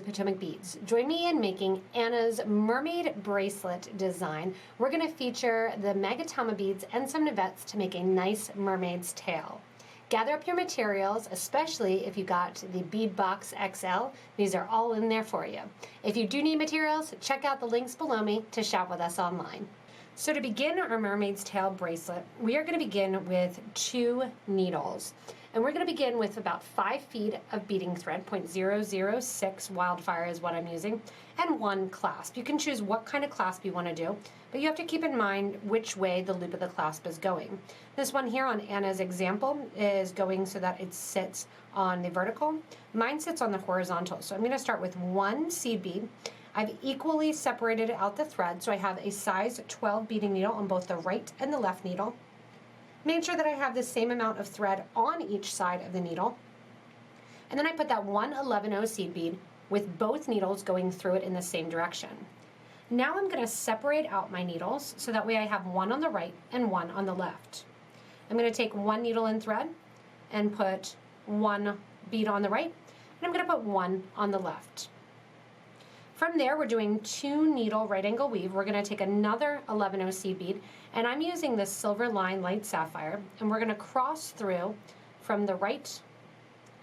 Potomac Beads. Join me in making Anna's mermaid bracelet design. We're going to feature the Magatama beads and some Navettes to make a nice mermaid's tail. Gather up your materials, especially if you got the Bead Box XL. These are all in there for you. If you do need materials, check out the links below me to shop with us online. So to begin our mermaid's tail bracelet, we are going to begin with 2 needles. And we're going to begin with about 5 feet of beading thread, 0.006 wildfire is what I'm using, and 1 clasp. You can choose what kind of clasp you want to do, but you have to keep in mind which way the loop of the clasp is going. This one here on Anna's example is going so that it sits on the vertical. Mine sits on the horizontal, so I'm going to start with 1 seed bead. I've equally separated out the thread, so I have a size 12 beading needle on both the right and the left needle. Make sure that I have the same amount of thread on each side of the needle. And then I put that 1 11/0 seed bead with both needles going through it in the same direction. Now I'm going to separate out my needles so that way I have 1 on the right and 1 on the left. I'm going to take 1 needle and thread and put 1 bead on the right, and I'm going to put 1 on the left. From there, we're doing 2 needle right angle weave. We're going to take another 11/0 seed bead, and I'm using this Silver Line Light Sapphire, and we're going to cross through from the right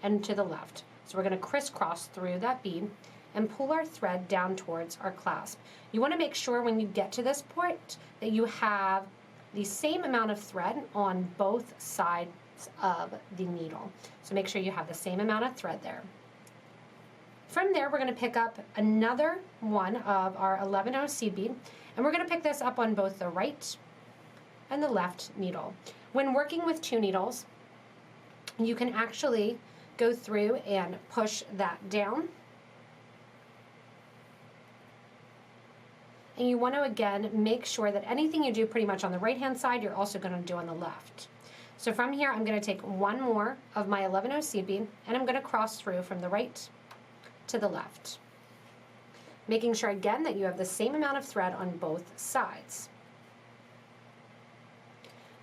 and to the left. So we're going to crisscross through that bead and pull our thread down towards our clasp. You want to make sure when you get to this point that you have the same amount of thread on both sides of the needle. So make sure you have the same amount of thread there. From there, we're going to pick up another one of our 11/0 seed bead, and we're going to pick this up on both the right and the left needle. When working with 2 needles, you can actually go through and push that down. And you want to, again, make sure that anything you do pretty much on the right-hand side, you're also going to do on the left. So from here, I'm going to take 1 more of my 11/0 seed bead, and I'm going to cross through from the right to the left, making sure again that you have the same amount of thread on both sides.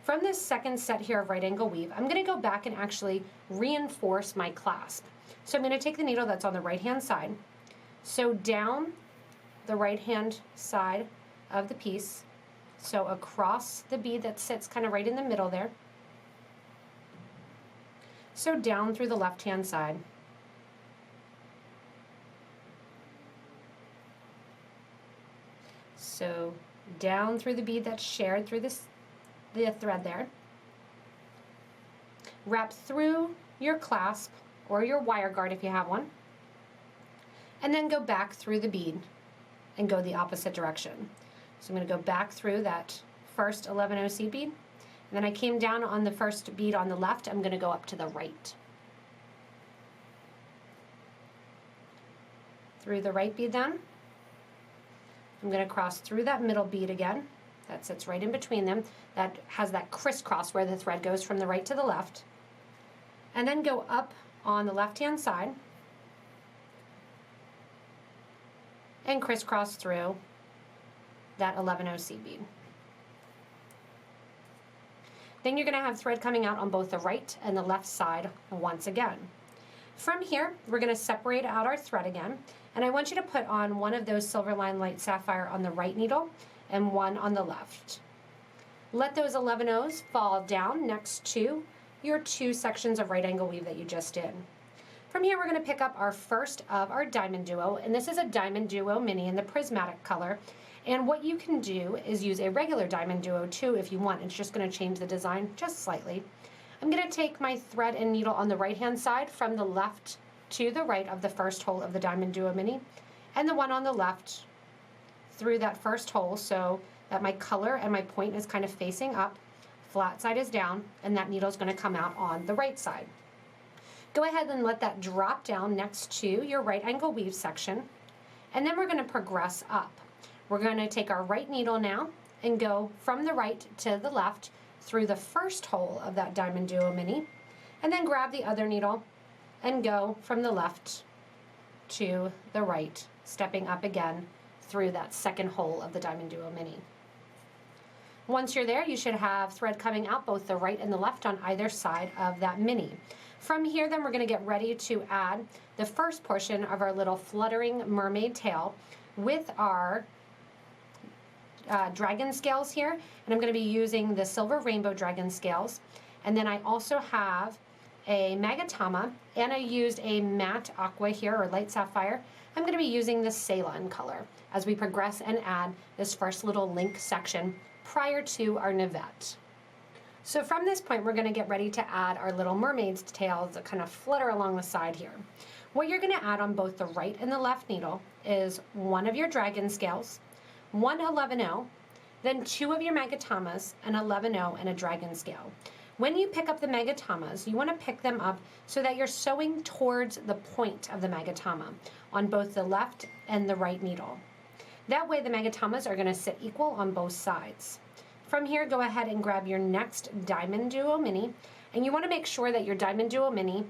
From this second set here of right angle weave, I'm going to go back and actually reinforce my clasp. So I'm going to take the needle that's on the right hand side, sew down the right hand side of the piece, so across the bead that sits kind of right in the middle there, sew down through the left hand side, so down through the bead that's shared through the thread there. Wrap through your clasp or your wire guard if you have one, and then go back through the bead and go the opposite direction. So I'm going to go back through that first 11/0 seed bead, and then I came down on the first bead on the left. I'm going to go up to the right. Through the right bead then, I'm going to cross through that middle bead again. That sits right in between them. That has that crisscross where the thread goes from the right to the left. And then go up on the left-hand side and crisscross through that 11/0 seed bead. Then you're going to have thread coming out on both the right and the left side once again. From here, we're going to separate out our thread again, and I want you to put on one of those Silver Line Light Sapphire on the right needle and 1 on the left. Let those 11/0s fall down next to your 2 sections of right angle weave that you just did. From here, we're going to pick up our first of our DiamonDuo, and this is a DiamonDuo Mini in the Prismatic color. And what you can do is use a regular DiamonDuo too if you want. It's just going to change the design just slightly. I'm going to take my thread and needle on the right-hand side from the left to the right of the first hole of the DiamonDuo Mini, and the one on the left through that first hole so that my color and my point is kind of facing up, flat side is down, and that needle is going to come out on the right side. Go ahead and let that drop down next to your right angle weave section, and then we're going to progress up. We're going to take our right needle now and go from the right to the left through the first hole of that DiamonDuo Mini, and then grab the other needle and go from the left to the right, stepping up again through that second hole of the DiamonDuo Mini. Once you're there, you should have thread coming out both the right and the left on either side of that mini. From here, then we're going to get ready to add the first portion of our little fluttering mermaid tail with our dragon scales here, and I'm going to be using the silver rainbow dragon scales. And then I also have a Magatama, and I used a matte aqua here, or light sapphire. I'm going to be using the Ceylon color as we progress and add this first little link section prior to our navette. So from this point, we're going to get ready to add our little mermaid's tails that kind of flutter along the side here. What you're going to add on both the right and the left needle is one of your dragon scales, one 11-0, then two of your Magatamas, an 11-0 and a dragon scale. When you pick up the Magatamas, you want to pick them up so that you're sewing towards the point of the Magatama on both the left and the right needle. That way the Magatamas are going to sit equal on both sides. From here, go ahead and grab your next DiamonDuo Mini, and you want to make sure that your DiamonDuo Mini,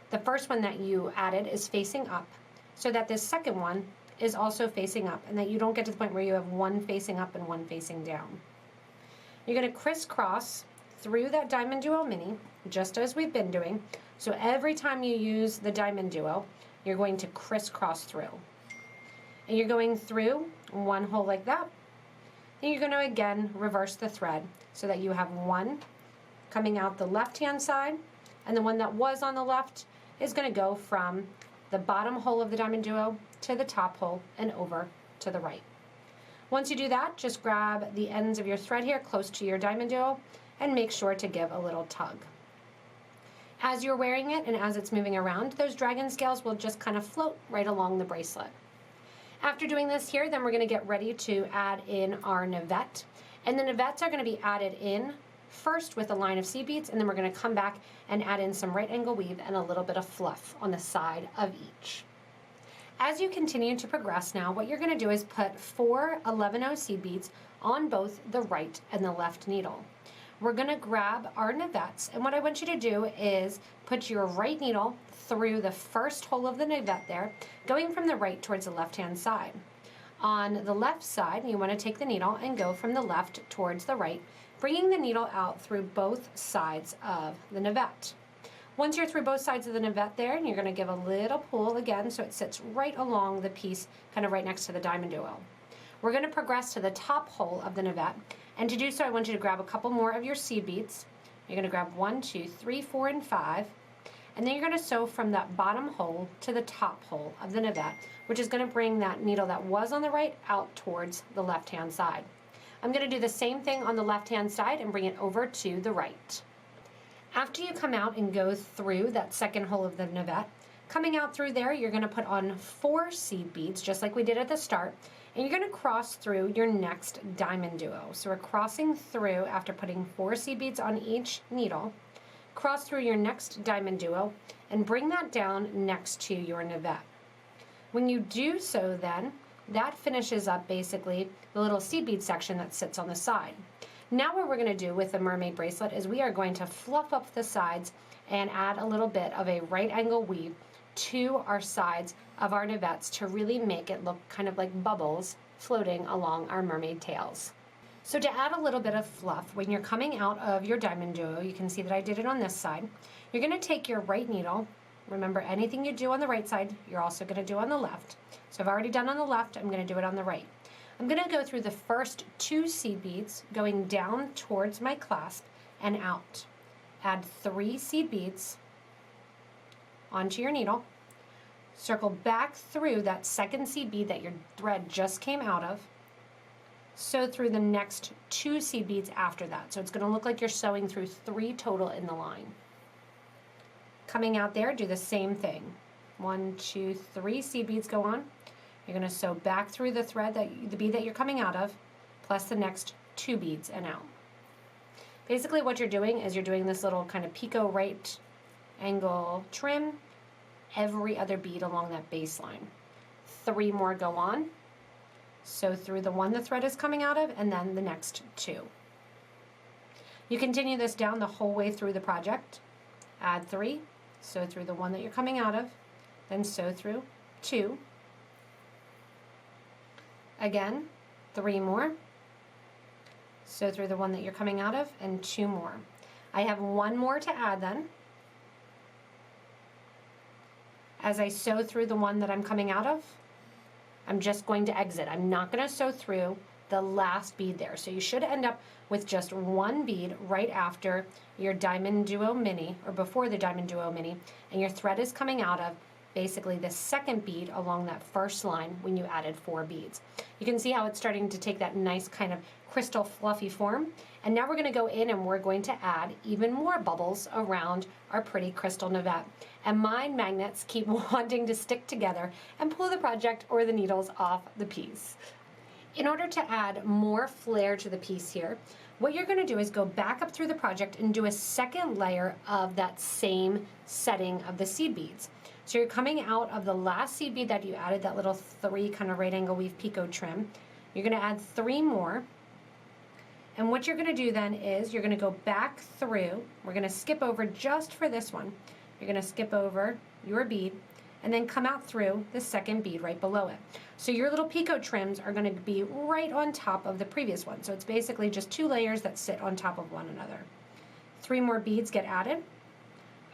the first one that you added, is facing up, so that this second one is also facing up, and that you don't get to the point where you have one facing up and one facing down. You're going to crisscross through that DiamonDuo Mini, just as we've been doing. So every time you use the DiamonDuo, you're going to crisscross through. And you're going through one hole like that. And you're going to again reverse the thread so that you have one coming out the left-hand side, and the one that was on the left is going to go from the bottom hole of the DiamonDuo to the top hole and over to the right. Once you do that, just grab the ends of your thread here close to your DiamonDuo and make sure to give a little tug. As you're wearing it and as it's moving around, those dragon scales will just kind of float right along the bracelet. After doing this here, then we're going to get ready to add in our navette. And the navettes are going to be added in first with a line of seed beads, and then we're going to come back and add in some right angle weave and a little bit of fluff on the side of each. As you continue to progress now, what you're going to do is put 4 11-0 seed beads on both the right and the left needle. We're going to grab our navettes, and what I want you to do is put your right needle through the first hole of the navette there, going from the right towards the left-hand side. On the left side, you want to take the needle and go from the left towards the right, bringing the needle out through both sides of the navette. Once you're through both sides of the navette there, and you're going to give a little pull again so it sits right along the piece, kind of right next to the DiamonDuo. We're going to progress to the top hole of the navette, and to do so I want you to grab a couple more of your seed beads. You're going to grab 1, 2, 3, 4, and 5, and then you're going to sew from that bottom hole to the top hole of the navette, which is going to bring that needle that was on the right out towards the left-hand side. I'm going to do the same thing on the left-hand side and bring it over to the right. After you come out and go through that second hole of the navette, coming out through there, you're going to put on 4 seed beads, just like we did at the start, and you're going to cross through your next DiamonDuo. So we're crossing through after putting 4 seed beads on each needle, cross through your next DiamonDuo, and bring that down next to your navette. When you do so then, that finishes up basically the little seed bead section that sits on the side. Now what we're going to do with the mermaid bracelet is we are going to fluff up the sides and add a little bit of a right angle weave to our sides of our navettes to really make it look kind of like bubbles floating along our mermaid tails. So to add a little bit of fluff, when you're coming out of your DiamonDuo, you can see that I did it on this side, you're going to take your right needle. Remember, anything you do on the right side, you're also going to do on the left. So I've already done on the left, I'm going to do it on the right. I'm going to go through the first 2 seed beads, going down towards my clasp and out. Add 3 seed beads onto your needle. Circle back through that second seed bead that your thread just came out of. Sew through the next 2 seed beads after that. So it's going to look like you're sewing through 3 total in the line. Coming out there, do the same thing. 1, 2, 3 seed beads go on. You're going to sew back through the thread, the bead that you're coming out of, plus the next 2 beads and out. Basically what you're doing is you're doing this little kind of picot right angle trim every other bead along that baseline. 3 more go on. Sew through the one the thread is coming out of, and then the next 2. You continue this down the whole way through the project. Add 3, sew through the one that you're coming out of, then sew through 2. Again, 3 more. Sew through the one that you're coming out of, and 2 more. I have 1 more to add then. As I sew through the one that I'm coming out of, I'm just going to exit. I'm not going to sew through the last bead there. So you should end up with just one bead right after your DiamonDuo Mini, or before the DiamonDuo Mini, and your thread is coming out of basically the second bead along that first line when you added 4 beads. You can see how it's starting to take that nice kind of crystal fluffy form. And now we're going to go in and we're going to add even more bubbles around our pretty crystal navette. And my magnets keep wanting to stick together and pull the project or the needles off the piece. In order to add more flair to the piece here, what you're going to do is go back up through the project and do a second layer of that same setting of the seed beads. So you're coming out of the last seed bead that you added, that little 3 kind of right angle weave picot trim. You're going to add 3 more. And what you're going to do then is you're going to go back through. We're going to skip over just for this one. You're going to skip over your bead and then come out through the second bead right below it. So your little picot trims are going to be right on top of the previous one. So it's basically just 2 layers that sit on top of one another. 3 more beads get added.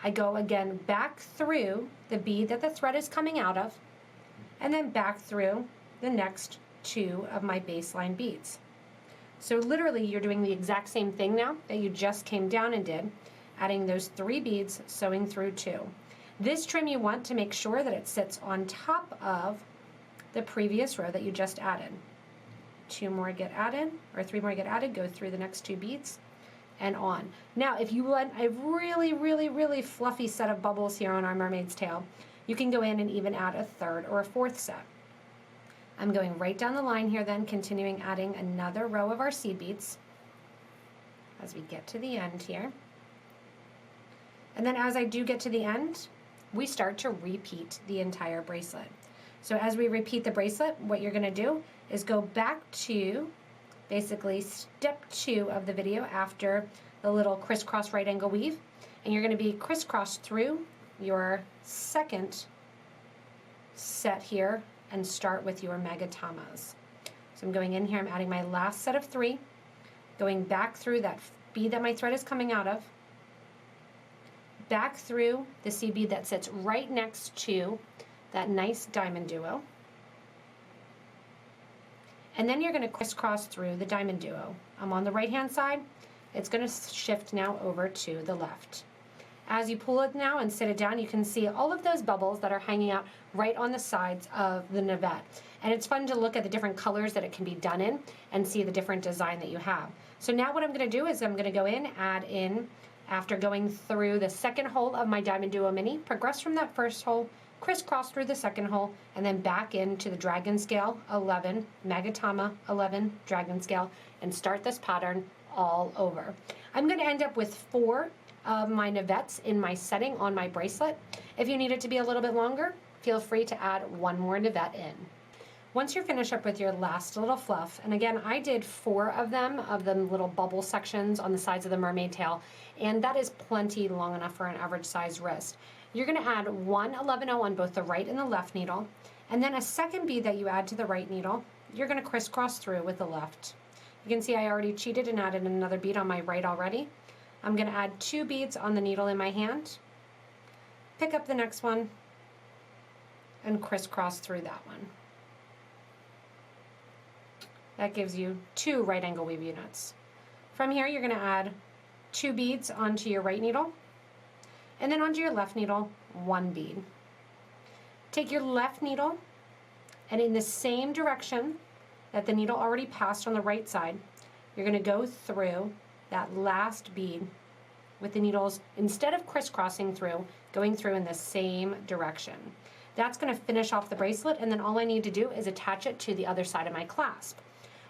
I go again back through the bead that the thread is coming out of, and then back through the next 2 of my baseline beads. So literally you're doing the exact same thing now that you just came down and did, adding those 3 beads, sewing through 2. This trim you want to make sure that it sits on top of the previous row that you just added. 2 more get added, or 3 more get added, go through the next 2 beads and on. Now if you want a really fluffy set of bubbles here on our mermaid's tail, you can go in and even add a 3rd or a 4th set. I'm going right down the line here then, continuing adding another row of our seed beads as we get to the end here. And then as I do get to the end, we start to repeat the entire bracelet. So as we repeat the bracelet, what you're going to do is go back to basically step 2 of the video after the little crisscross right angle weave, and you're going to be crisscrossed through your second set here and start with your Magatamas. So I'm going in here, I'm adding my last set of 3, going back through that bead that my thread is coming out of, back through the seed bead that sits right next to that nice DiamonDuo, and then you're going to crisscross through the DiamonDuo. I'm on the right hand side, it's going to shift now over to the left. As you pull it now and sit it down, you can see all of those bubbles that are hanging out right on the sides of the navette. And it's fun to look at the different colors that it can be done in and see the different design that you have. So now what I'm going to do is I'm going to go in, add in, after going through the second hole of my DiamonDuo Mini, progress from that first hole, crisscross through the second hole, and then back into the Dragon Scale 11, Magatama 11 Dragon Scale, and start this pattern all over. I'm going to end up with 4 of my navettes in my setting on my bracelet. If you need it to be a little bit longer, feel free to add 1 more navette in. Once you're finished up with your last little fluff, and again I did 4 of the little bubble sections on the sides of the mermaid tail, and that is plenty long enough for an average size wrist. You're going to add 1 11-0 on both the right and the left needle, and then a second bead that you add to the right needle, you're going to crisscross through with the left. You can see I already cheated and added another bead on my right already. I'm going to add 2 beads on the needle in my hand, pick up the next one, and crisscross through that one. That gives you 2 right angle weave units. From here you're going to add 2 beads onto your right needle, and then onto your left needle 1 bead. Take your left needle, and in the same direction that the needle already passed on the right side, you're going to go through that last bead with the needles, instead of crisscrossing through, going through in the same direction. That's going to finish off the bracelet, and then all I need to do is attach it to the other side of my clasp.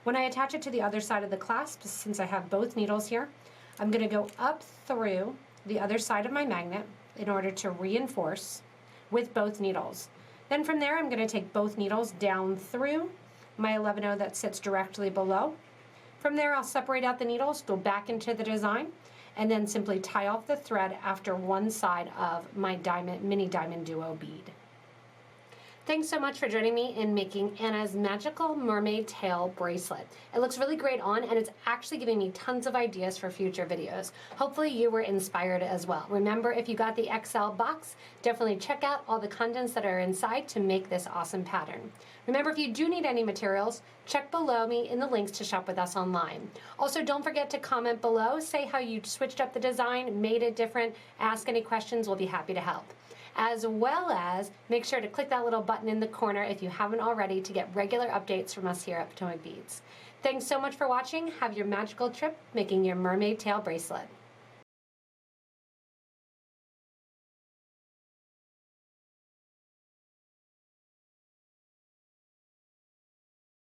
When I attach it to the other side of the clasp, since I have both needles here, I'm going to go up through the other side of my magnet in order to reinforce with both needles. Then from there I'm going to take both needles down through my 11-0 that sits directly below. From there I'll separate out the needles, go back into the design, and then simply tie off the thread after one side of my mini DiamonDuo bead. Thanks so much for joining me in making Anna's magical mermaid tail bracelet. It looks really great on, and it's actually giving me tons of ideas for future videos. Hopefully you were inspired as well. Remember, if you got the XL box, definitely check out all the contents that are inside to make this awesome pattern. Remember, if you do need any materials, check below me in the links to shop with us online. Also, don't forget to comment below, say how you switched up the design, made it different, ask any questions, we'll be happy to help. As well as make sure to click that little button in the corner if you haven't already to get regular updates from us here at Potomac Beads. Thanks so much for watching. Have your magical trip making your mermaid tail bracelet.